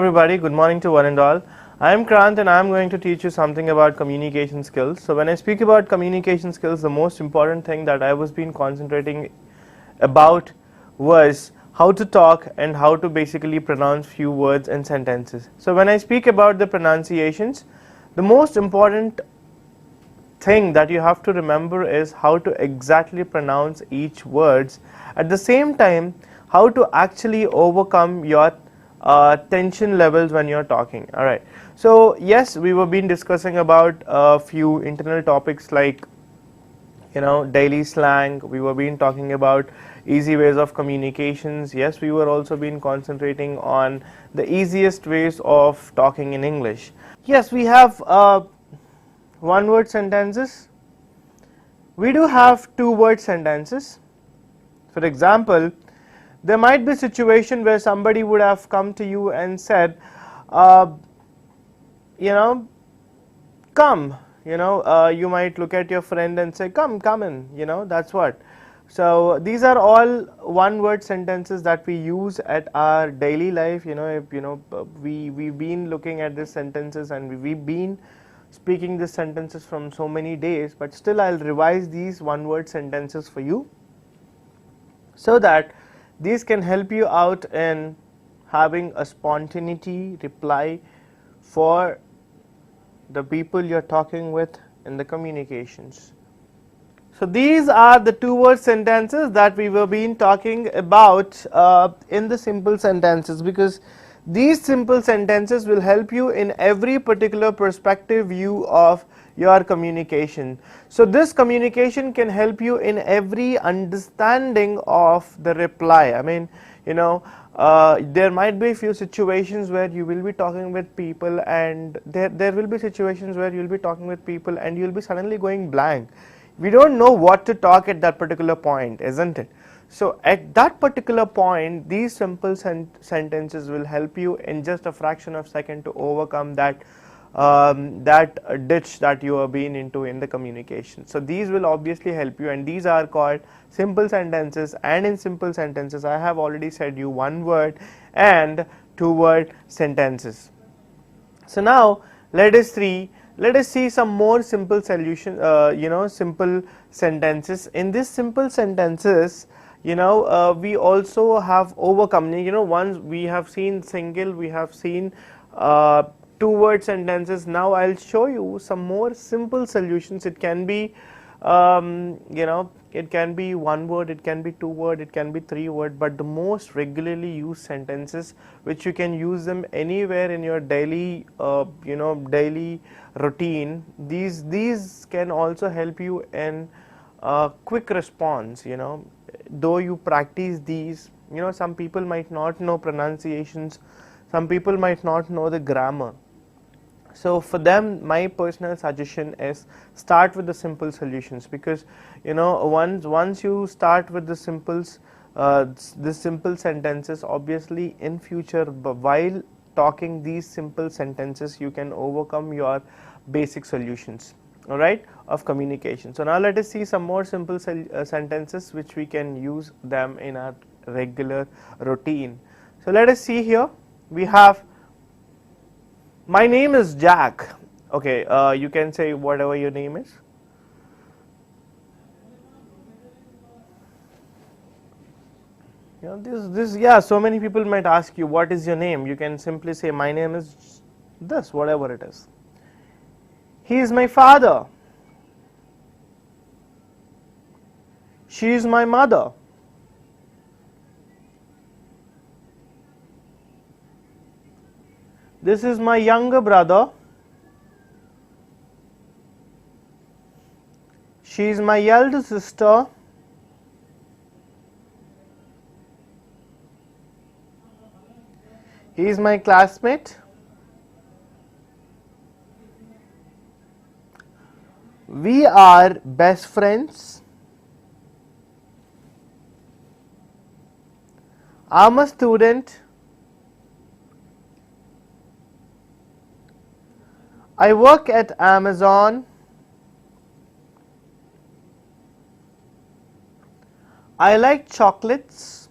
everybody, good morning to one and all. I am Krant and I am going to teach you something about communication skills. So when I speak about communication skills, the most important thing that I was been concentrating about was how to talk and how to basically pronounce few words and sentences. So when I speak about the pronunciations, the most important thing that you have to remember is how to exactly pronounce each words. At the same time, how to actually overcome your tension levels when you're talking. All right. So yes, we were been discussing about a few internal topics like daily slang. We were been talking about easy ways of communications. Yes, we were also been concentrating on the easiest ways of talking in English. Yes, we have one word sentences. We do have two word sentences. For example, there might be a situation where somebody would have come to you and said, uh, you know, come, you might look at your friend and say, come in, that's what. So these are all one word sentences that we use at our daily life. If we've been looking at these sentences and we've been speaking these sentences from so many days, but still I'll revise these one word sentences for you so that these can help you out in having a spontaneity reply for the people you're talking with in the communications. So these are the two word sentences that we were been talking about in the simple sentences, because these simple sentences will help you in every particular perspective view of your communication. So this communication can help you in every understanding of the reply. I mean, there might be a few situations where you will be talking with people, and there will be situations where you'll be talking with people and you'll be suddenly going blank. We don't know what to talk at that particular point, isn't it? So at that particular point, these simple sentences will help you in just a fraction of a second to overcome that ditch that you have been into in the communication. So these will obviously help you, and these are called simple sentences. And in simple sentences, I have already said you one word and two word sentences. So now let us see some more simple solution, simple sentences. In these simple sentences, we also have overcome, once we have seen single, we have seen two word sentences. Now I'll show you some more simple solutions. It can be it can be one word, it can be two word, it can be three word, but the most regularly used sentences which you can use them anywhere in your daily daily routine. These can also help you in quick response. Though you practice these, some people might not know pronunciations, some people might not know the grammar. So for them, my personal suggestion is start with the simple solutions, because once you start with the simple sentences, obviously in future, while talking these simple sentences, you can overcome your basic solutions, all right, of communication. So now let us see some more simple sentences which we can use them in our regular routine. So let us see here. We have, my name is Jack. Okay, you can say whatever your name is. Yeah, so many people might ask you, what is your name? You can simply say, my name is this, whatever it is. He is my father. She is my mother. This is my younger brother. She is my elder sister. He is my classmate. We are best friends. I'm a student. I work at Amazon. I like chocolates.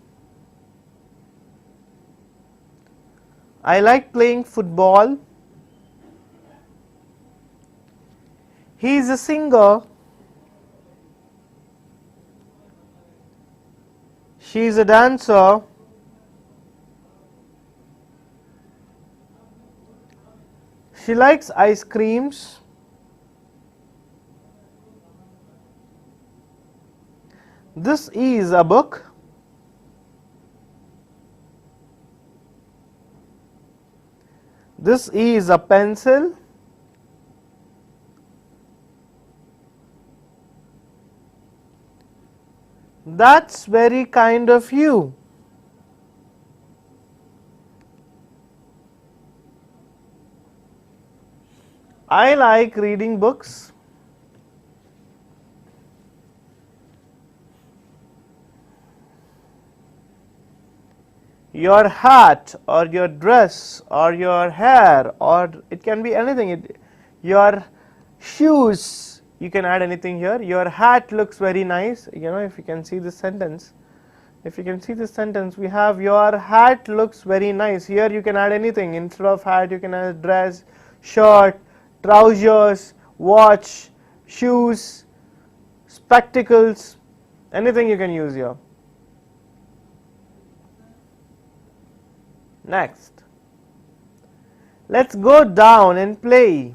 I like playing football. He is a singer. She is a dancer. She likes ice creams. This is a book. This is a pencil. That's very kind of you. I like reading books. Your hat or your dress or your hair, or it can be anything. Your shoes, you can add anything here. Your hat looks very nice. You know, if you can see this sentence, we have your hat looks very nice. Here you can add anything. Instead of hat, you can add dress, shirt, trousers, watch, shoes, spectacles, anything you can use here. Next, let's go down and play.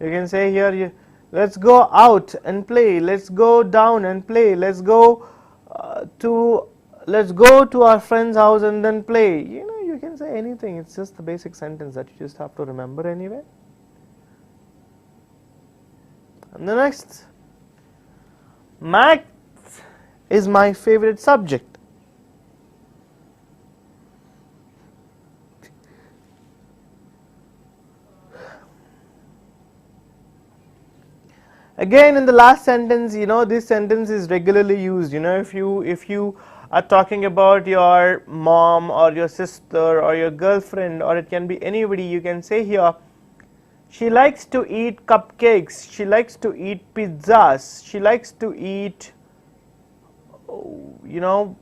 You can say here, let's go out and play. Let's go down and play. Let's go to our friend's house and then play. You know, you can say anything. It's just the basic sentence that you just have to remember anyway. And the next, math is my favorite subject. Again, in the last sentence, you know, this sentence is regularly used. You know, if you are talking about your mom or your sister or your girlfriend, or it can be anybody, you can say here, she likes to eat cupcakes, she likes to eat pizzas, she likes to eat, you know,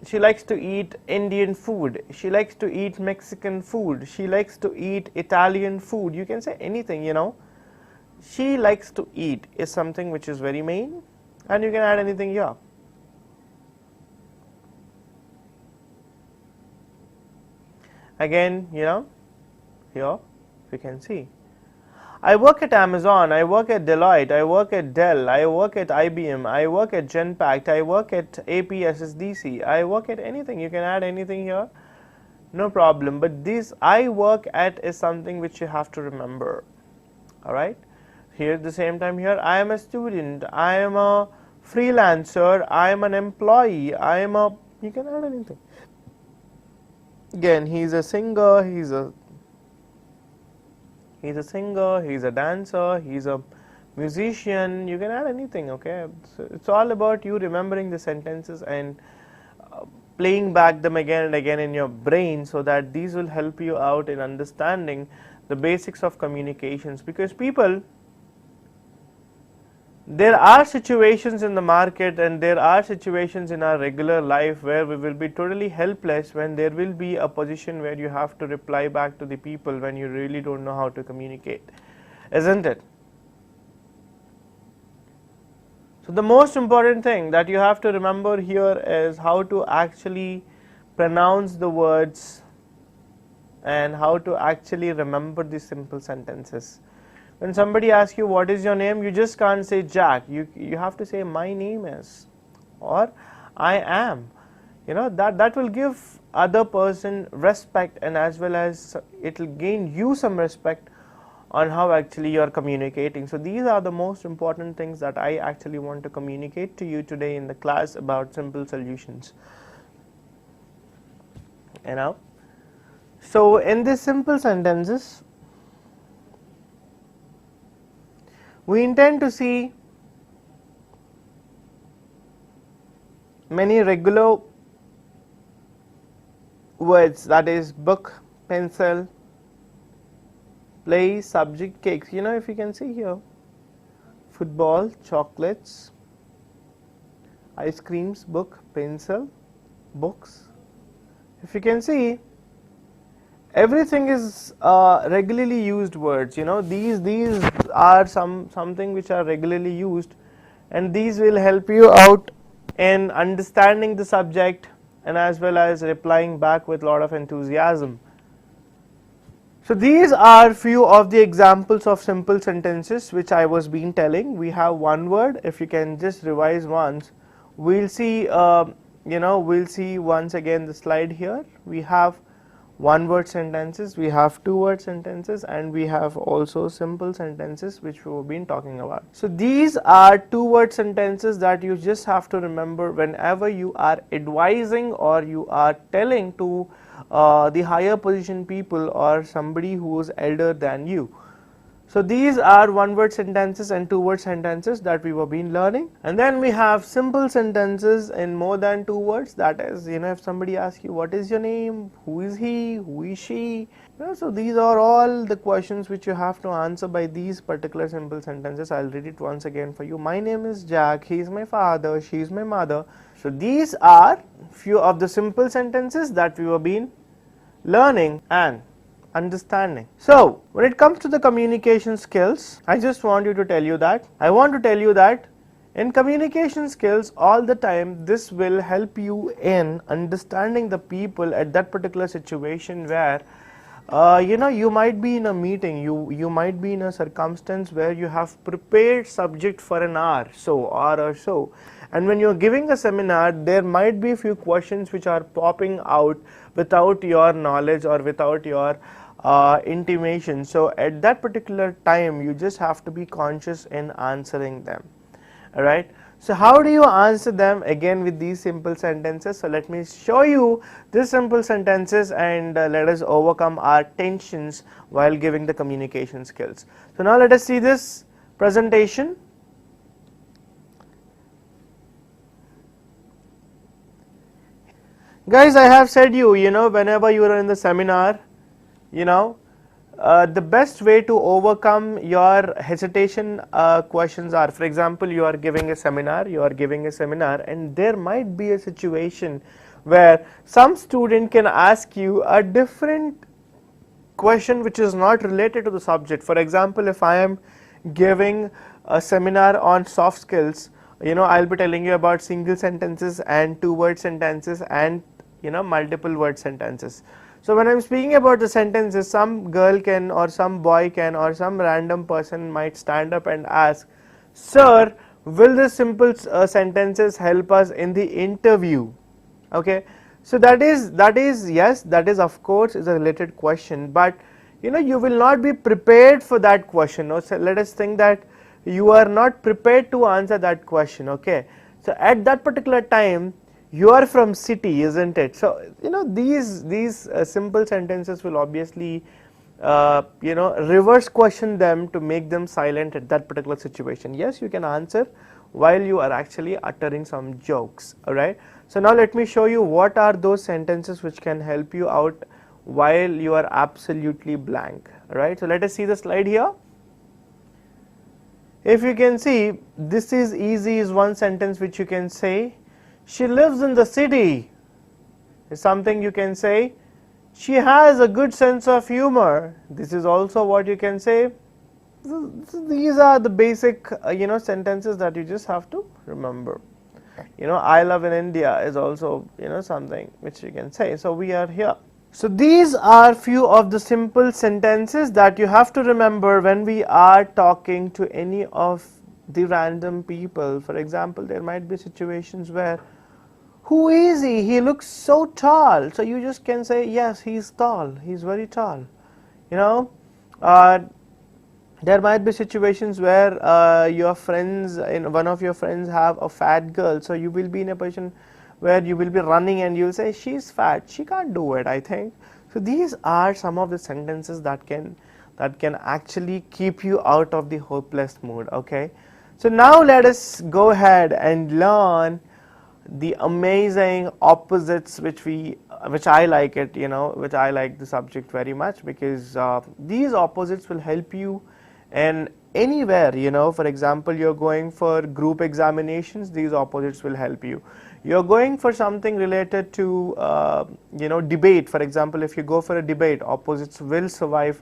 she likes to eat Indian food, she likes to eat Mexican food, she likes to eat Italian food. You can say anything, you know. She likes to eat is something which is very main, and you can add anything here. Again, you know, here you can see, I work at Amazon, I work at Deloitte, I work at Dell, I work at IBM, I work at Genpact, I work at APSSDC, I work at anything. You can add anything here, no problem. But this I work at is something which you have to remember. Alright. Here at the same time here, I am a student, I am a freelancer, I am an employee, I am a, you can add anything. Again, he's a singer, he's a singer, he's a dancer, he's a musician. You can add anything, okay? So it's all about you remembering the sentences and playing back them again and again in your brain, so that these will help you out in understanding the basics of communications. Because people, there are situations in the market and there are situations in our regular life where we will be totally helpless when there will be a position where you have to reply back to the people when you really don't know how to communicate, isn't it? So the most important thing that you have to remember here is how to actually pronounce the words and how to actually remember the simple sentences. When somebody asks you what is your name, you just can't say Jack. You have to say my name is, or I am. You know, that will give other person respect, and as well as it will gain you some respect on how actually you are communicating. So these are the most important things that I actually want to communicate to you today in the class about simple solutions. You know, so in these simple sentences, we intend to see many regular words, that is book, pencil, play, subject, cakes. You know, if you can see here, football, chocolates, ice creams, book, pencil, books. If you can see, everything is regularly used words. These are something which are regularly used, and these will help you out in understanding the subject and as well as replying back with a lot of enthusiasm. So these are few of the examples of simple sentences which I was been telling. We have one word. If you can just revise once, we'll see. We'll see once again the slide here. We have one word sentences, we have two word sentences, and we have also simple sentences which we've been talking about. So these are two word sentences that you just have to remember whenever you are advising or you are telling to the higher position people or somebody who is elder than you. So these are one word sentences and two word sentences that we were been learning. And then we have simple sentences in more than two words. That is, if somebody asks you what is your name, who is he, who is she, so these are all the questions which you have to answer by these particular simple sentences. I'll read it once again for you. My name is Jack, he is my father, she is my mother. So these are few of the simple sentences that we were been learning and understanding. So when it comes to the communication skills, I just want to tell you that in communication skills all the time, this will help you in understanding the people at that particular situation where you might be in a meeting, you might be in a circumstance where you have prepared subject for an hour or so, and when you're giving a seminar, there might be a few questions which are popping out without your knowledge or without your intimation. So at that particular time, you just have to be conscious in answering them. All right. So how do you answer them? Again, with these simple sentences. So let me show you these simple sentences and let us overcome our tensions while giving the communication skills. So now let us see this presentation. Guys, I have said whenever you are in the seminar, the best way to overcome your hesitation questions are, for example, you are giving a seminar, and there might be a situation where some student can ask you a different question which is not related to the subject. For example, if I am giving a seminar on soft skills, I'll be telling you about single sentences and two word sentences and multiple word sentences. So when I'm speaking about the sentences, some girl can or some boy can or some random person might stand up and ask, sir, will the simple sentences help us in the interview? Okay, so that is yes, that is of course is a related question, but you will not be prepared for that question. So let us think that you are not prepared to answer that question. Okay, so at that particular time, you are from city, isn't it? So these simple sentences will obviously reverse question them to make them silent at that particular situation. Yes, you can answer while you are actually uttering some jokes. All right. So now let me show you what are those sentences which can help you out while you are absolutely blank. All right. So let us see the slide here. If you can see, this is easy is one sentence which you can say. She lives in the city is something you can say. She has a good sense of humor. This is also what you can say. These are the basic sentences that you just have to remember. I love in India is also something which you can say. So we are here. So these are few of the simple sentences that you have to remember when we are talking to any of the random people. For example, there might be situations where, who is he? He looks so tall. So you just can say, yes, he's tall. He's very tall. There might be situations where your friends, one of your friends have a fat girl. So you will be in a position where you will be running and you will say, she's fat. She can't do it, I think. So these are some of the sentences that can actually keep you out of the hopeless mood. Okay. So now let us go ahead and learn the amazing opposites which I like it, which I like the subject very much, because these opposites will help you in anywhere. For example, you're going for group examinations, these opposites will help you. You're going for something related to debate. For example, if you go for a debate, opposites will survive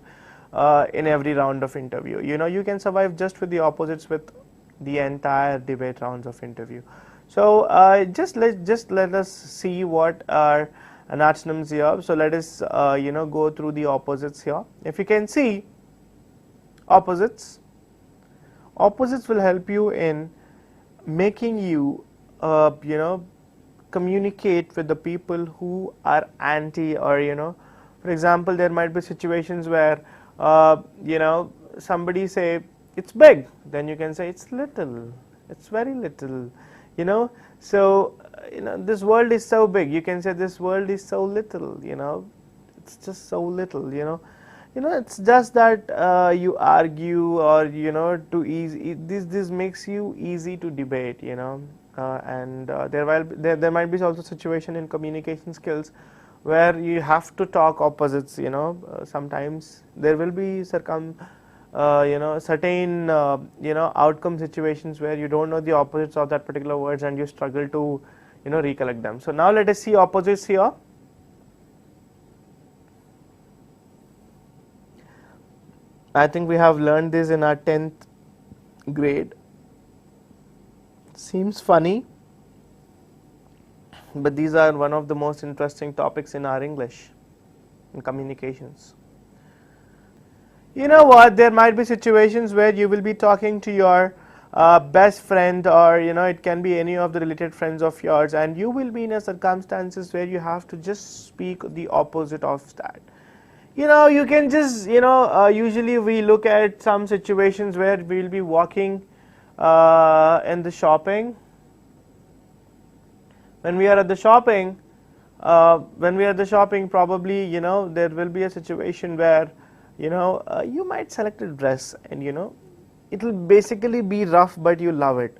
in every round of interview. You can survive just with the opposites with the entire debate rounds of interview. So just let us see what are antonyms here. So let us go through the opposites here. If you can see opposites will help you in making you communicate with the people who are anti, or for example, there might be situations where somebody say it's big, then you can say it's little, it's very little, so this world is so big, you can say this world is so little, it's just so little, it's just that you argue, or too easy. This makes you easy to debate, and there might be also situation in communication skills where you have to talk opposites. Sometimes there will be certain outcome situations where you don't know the opposites of that particular words and you struggle to recollect them. So now let us see opposites here. I think we have learned this in our 10th grade. Seems funny, but these are one of the most interesting topics in our English in communications. You know what, there might be situations where you will be talking to your best friend, or it can be any of the related friends of yours, and you will be in a circumstances where you have to just speak the opposite of that. You can just usually we look at some situations where we will be walking in the shopping. When we are at the shopping, probably there will be a situation where you might select a dress, and it will basically be rough, but you love it.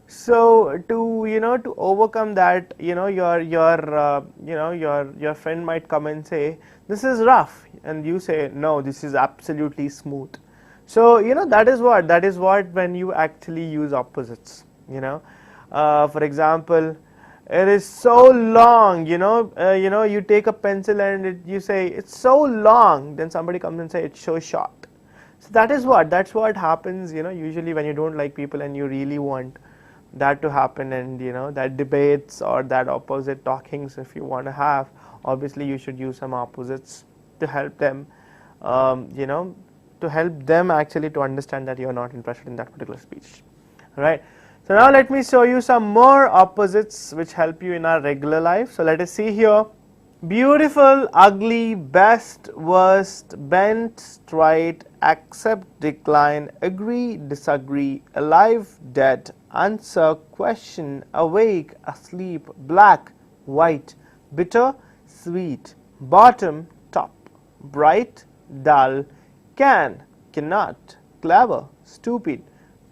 So to overcome that, your friend might come and say this is rough, and you say no, this is absolutely smooth. So that is what when you actually use opposites. For example, it is so long. You take a pencil and you say it's so long. Then somebody comes and say it's so short. So that's what happens. Usually when you don't like people and you really want that to happen, and that debates or that opposite talkings, if you want to have, obviously you should use some opposites to help them, to help them actually to understand that you're not interested in that particular speech. Right. So now let me show you some more opposites which help you in our regular life. So let us see here: beautiful, ugly, best, worst, bent, straight, accept, decline, agree, disagree, alive, dead, answer, question, awake, asleep, black, white, bitter, sweet, bottom, top, bright, dull, can, cannot, clever, stupid,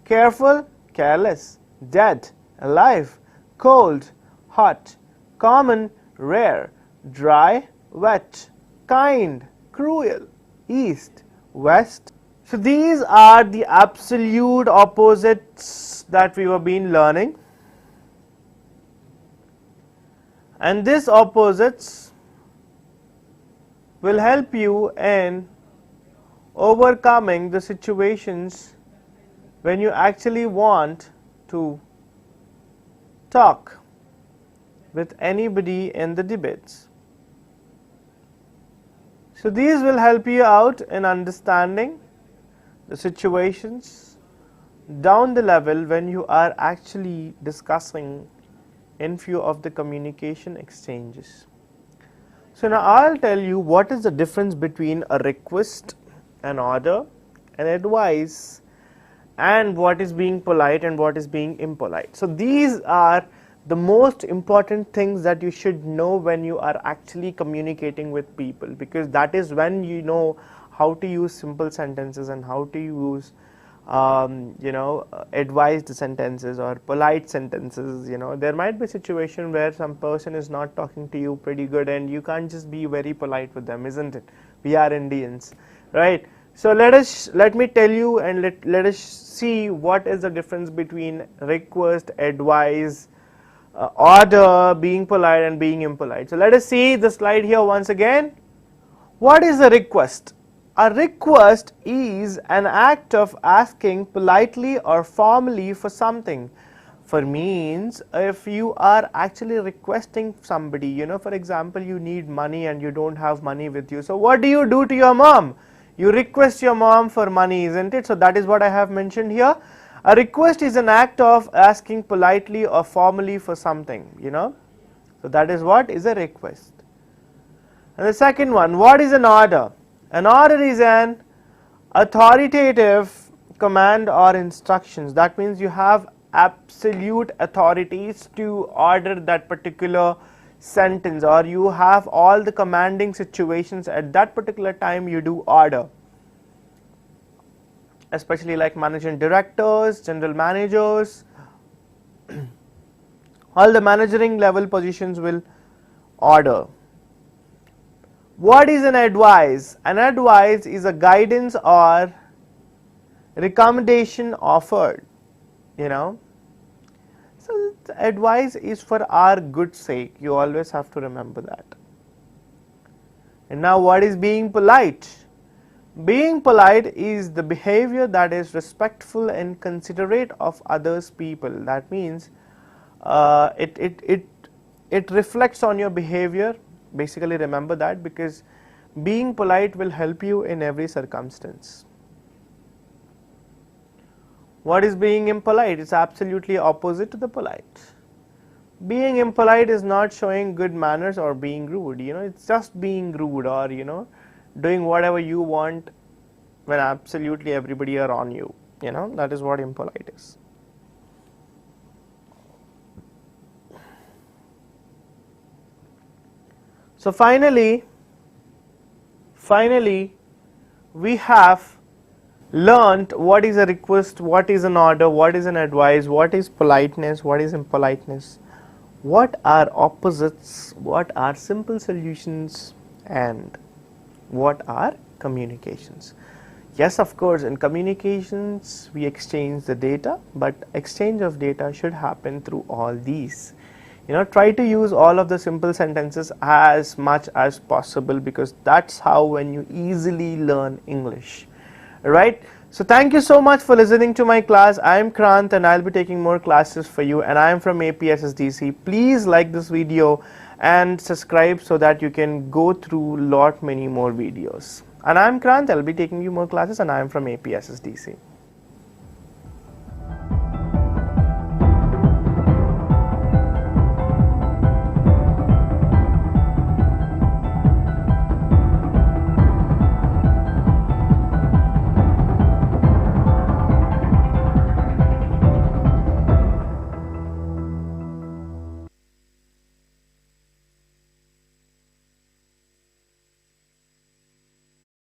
careful, careless, dead, alive, cold, hot, common, rare, dry, wet, kind, cruel, east, west. So these are the absolute opposites that we have been learning, and these opposites will help you in overcoming the situations when you actually want to talk with anybody in the debates. So these will help you out in understanding the situations down the level when you are actually discussing in few of the communication exchanges. So now I'll tell you what is the difference between a request, an order, an advice, and what is being polite and what is being impolite. So these are the most important things that you should know when you are actually communicating with people, because that is when you know how to use simple sentences and how to use advised sentences or polite sentences. There might be a situation where some person is not talking to you pretty good and you can't just be very polite with them, isn't it? We are Indians, right? So let me tell you, and let us see what is the difference between request, advice, order, being polite and being impolite. So let us see the slide here once again. What is a request? A request is an act of asking politely or formally for something. For means, if you are actually requesting somebody, you know, for example, you need money and you don't have money with you. So what do you do to your mom? You request your mom for money, isn't it? So that is what I have mentioned here. A request is an act of asking politely or formally for something, you know. So that is what is a request. And the second one, what is an order? An order is an authoritative command or instructions. That means you have absolute authorities to order that particular sentence, or you have all the commanding situations at that particular time you do order. Especially like managing directors, general managers, all the managing level positions will order. What is an advice? An advice is a guidance or recommendation offered, you know. So advice is for our good sake. You always have to remember that. And now what is being polite? Being polite is the behavior that is respectful and considerate of others people. That means it reflects on your behavior. Basically remember that, because being polite will help you in every circumstance. What is being impolite? It's absolutely opposite to the polite. Being impolite is not showing good manners or being rude, you know, it's just being rude, or you know, doing whatever you want when absolutely everybody are on you, you know, that is what impolite is. So finally we have learned what is a request, what is an order, what is an advice, what is politeness, what is impoliteness, what are opposites, what are simple solutions, and what are communications. Yes, of course, in communications we exchange the data, but exchange of data should happen through all these. You know, try to use all of the simple sentences as much as possible, because that's how when you easily learn English. Right? So thank you so much for listening to my class. I am Krant and I'll be taking more classes for you, and I am from APSSDC. Please like this video and subscribe so that you can go through many more videos. And I am Krant, I'll be taking you more classes, and I am from APSSDC.